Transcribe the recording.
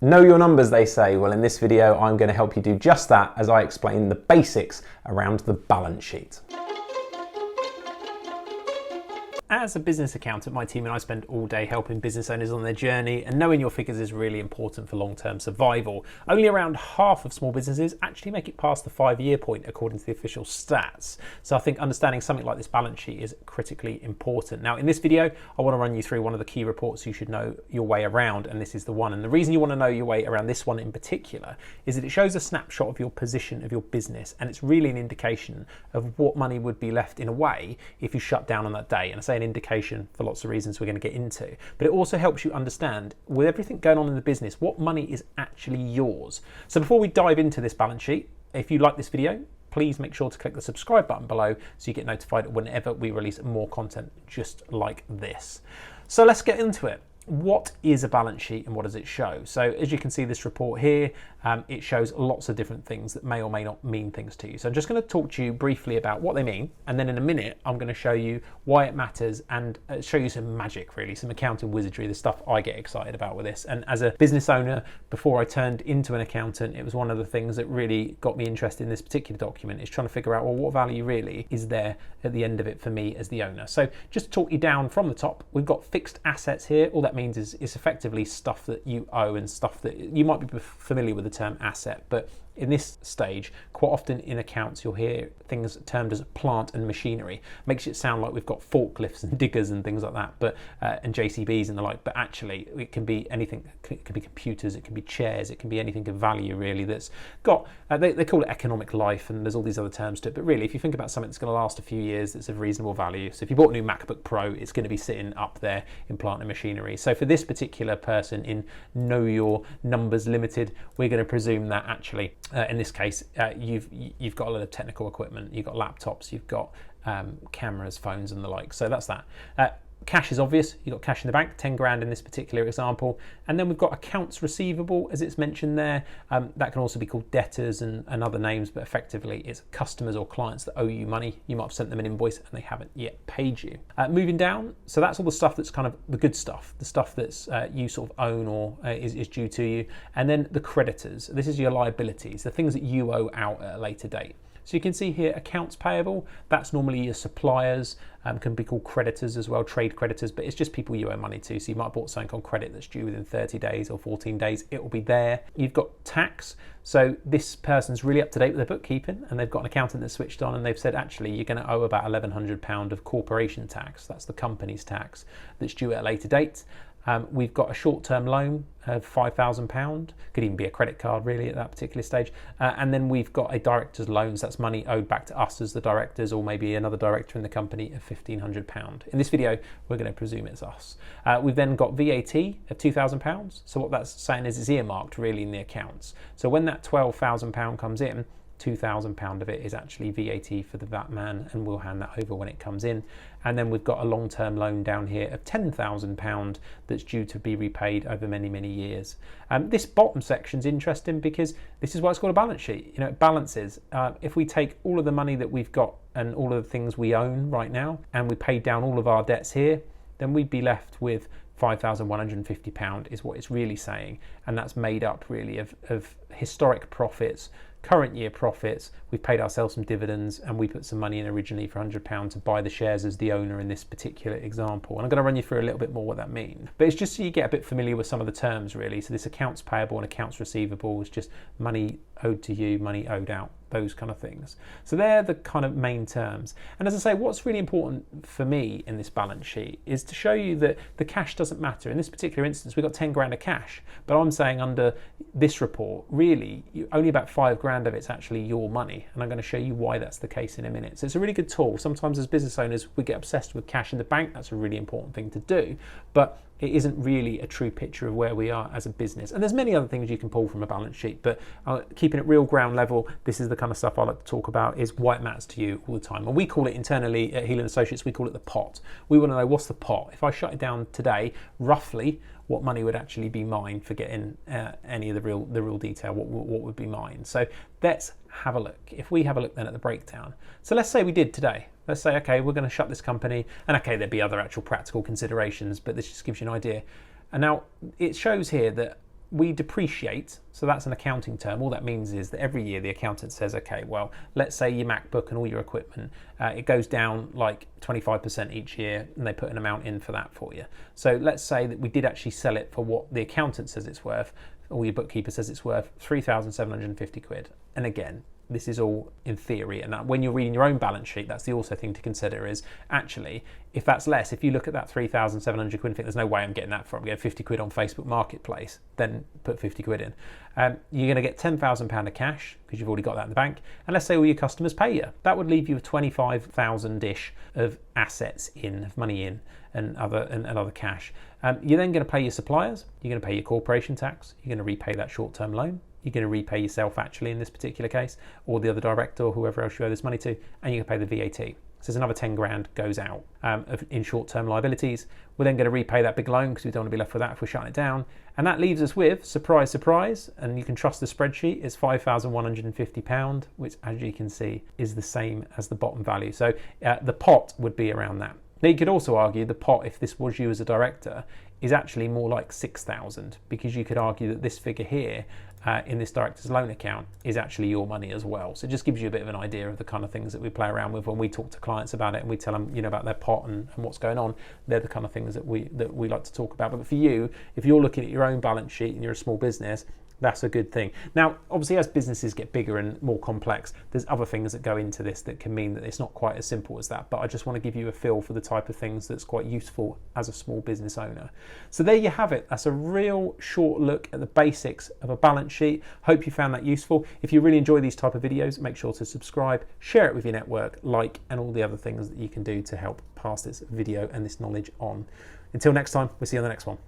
Know your numbers, they say. Well, in this video, I'm going to help you do just that as I explain the basics around the balance sheet. As a business accountant, my team and I spend all day helping business owners on their journey, and knowing your figures is really important for long-term survival. Only around half of small businesses actually make it past the 5-year point according to the official stats. So I think understanding something like this balance sheet is critically important. Now, in this video, I want to run you through one of the key reports you should know your way around, and this is the one. And the reason you want to know your way around this one in particular is that it shows a snapshot of your position of your business, and it's really an indication of what money would be left in a way if you shut down on that day. And I say an indication for lots of reasons we're going to get into, but it also helps you understand, with everything going on in the business, what money is actually yours. So before we dive into this balance sheet, if you like this video, please make sure to click the subscribe button below so you get notified whenever we release more content just like this. So let's get into it. What is a balance sheet and what does it show? So as you can see, this report here, it shows lots of different things that may or may not mean things to you. So I'm just going to talk to you briefly about what they mean, and then in a minute I'm going to show you why it matters and show you some magic, really, some accounting wizardry, the stuff I get excited about with this. And as a business owner, before I turned into an accountant, it was one of the things that really got me interested in this particular document, is trying to figure out, well, what value really is there at the end of it for me as the owner. So just to talk you down from the top, we've got fixed assets here. All that means is it's effectively stuff that you owe and stuff that you might be familiar with the term asset, but in this stage, quite often in accounts, you'll hear things termed as plant and machinery. Makes it sound like we've got forklifts and diggers and things like that, but and JCBs and the like. But actually, it can be anything. It can be computers, it can be chairs, it can be anything of value really that's got. They call it economic life, and there's all these other terms to it. But really, if you think about something that's going to last a few years, that's of reasonable value. So if you bought a new MacBook Pro, it's going to be sitting up there in plant and machinery. So for this particular person in Know Your Numbers Limited, we're going to presume that actually. In this case, you've got a lot of technical equipment, you've got laptops, you've got cameras, phones and the like. So that's that. Cash is obvious. You've got cash in the bank, 10 grand in this particular example. And then we've got accounts receivable, as it's mentioned there. That can also be called debtors and other names, but effectively it's customers or clients that owe you money. You might have sent them an invoice and they haven't yet paid you. Moving down, so that's all the stuff that's kind of the good stuff, the stuff that's you sort of own or is due to you. And then the creditors. This is your liabilities, the things that you owe out at a later date. So you can see here accounts payable, that's normally your suppliers, can be called creditors as well, trade creditors, but it's just people you owe money to. So you might have bought something on credit that's due within 30 days or 14 days, it will be there. You've got tax, so this person's really up to date with their bookkeeping and they've got an accountant that's switched on and they've said, actually, you're going to owe about £1,100 of corporation tax, that's the company's tax, that's due at a later date. We've got a short-term loan of £5,000, could even be a credit card really at that particular stage. And then we've got a director's loan, so that's money owed back to us as the directors or maybe another director in the company of £1,500. In this video, we're going to presume it's us. We've then got VAT of £2,000. So what that's saying is it's earmarked really in the accounts. So when that £12,000 comes in, £2,000 of it is actually VAT for the VAT man, and we'll hand that over when it comes in. And then we've got a long-term loan down here of £10,000 that's due to be repaid over many, many years. This bottom section is interesting because this is why it's called a balance sheet. You know, it balances. If we take all of the money that we've got and all of the things we own right now, and we paid down all of our debts here, then we'd be left with £5,150 is what it's really saying, and that's made up really of historic profits, current year profits. We've paid ourselves some dividends and we put some money in originally for £100 to buy the shares as the owner in this particular example. And I'm going to run you through a little bit more what that means. But it's just so you get a bit familiar with some of the terms really. So this accounts payable and accounts receivable is just money owed to you, money owed out, those kind of things. So they're the kind of main terms. And as I say, what's really important for me in this balance sheet is to show you that the cash doesn't matter. In this particular instance, we've got 10 grand of cash, but I'm saying under this report, really, only about 5 grand of it's actually your money. And I'm going to show you why that's the case in a minute. So it's a really good tool. Sometimes as business owners, we get obsessed with cash in the bank. That's a really important thing to do. But it isn't really a true picture of where we are as a business. And there's many other things you can pull from a balance sheet, but keeping it real ground level, this is the kind of stuff I like to talk about, is why it matters to you all the time. And we call it internally at Heelan Associates, we call it the pot. We want to know, what's the pot? If I shut it down today, roughly what money would actually be mine for getting any of the real detail, what would be mine. So let's have a look. If we have a look then at the breakdown. So let's say we did today. Let's say, okay, we're going to shut this company, and okay, there'd be other actual practical considerations, but this just gives you an idea. And now it shows here that we depreciate. So that's an accounting term. All that means is that every year the accountant says, okay, well, let's say your MacBook and all your equipment, it goes down like 25% each year, and they put an amount in for that for you. So let's say that we did actually sell it for what the accountant says it's worth, or your bookkeeper says it's worth, 3,750 quid. And again, this is all in theory, and that when you're reading your own balance sheet, that's the also thing to consider is actually, if that's less, if you look at that 3,700 quid and think there's no way I'm getting that from, get 50 quid on Facebook Marketplace, then put 50 quid in. You're going to get £10,000 of cash because you've already got that in the bank. And let's say all your customers pay you. That would leave you with 25,000-ish of assets in, of money in, and other cash. You're then going to pay your suppliers. You're going to pay your corporation tax. You're going to repay that short-term loan. You're going to repay yourself actually in this particular case, or the other director or whoever else you owe this money to, and you're going to pay the VAT. So there's another 10 grand goes out in short-term liabilities. We're then going to repay that big loan because we don't want to be left with that if we're shutting it down. And that leaves us with, surprise, surprise, and you can trust the spreadsheet, it's £5,150, which as you can see is the same as the bottom value. So the pot would be around that. Now you could also argue the pot, if this was you as a director, is actually more like 6,000, because you could argue that this figure here in this director's loan account is actually your money as well. So it just gives you a bit of an idea of the kind of things that we play around with when we talk to clients about it and we tell them, about their pot and what's going on. They're the kind of things that we like to talk about. But for you, if you're looking at your own balance sheet and you're a small business, that's a good thing. Now, obviously, as businesses get bigger and more complex, there's other things that go into this that can mean that it's not quite as simple as that. But I just want to give you a feel for the type of things that's quite useful as a small business owner. So there you have it. That's a real short look at the basics of a balance sheet. Hope you found that useful. If you really enjoy these type of videos, make sure to subscribe, share it with your network, like, and all the other things that you can do to help pass this video and this knowledge on. Until next time, we'll see you on the next one.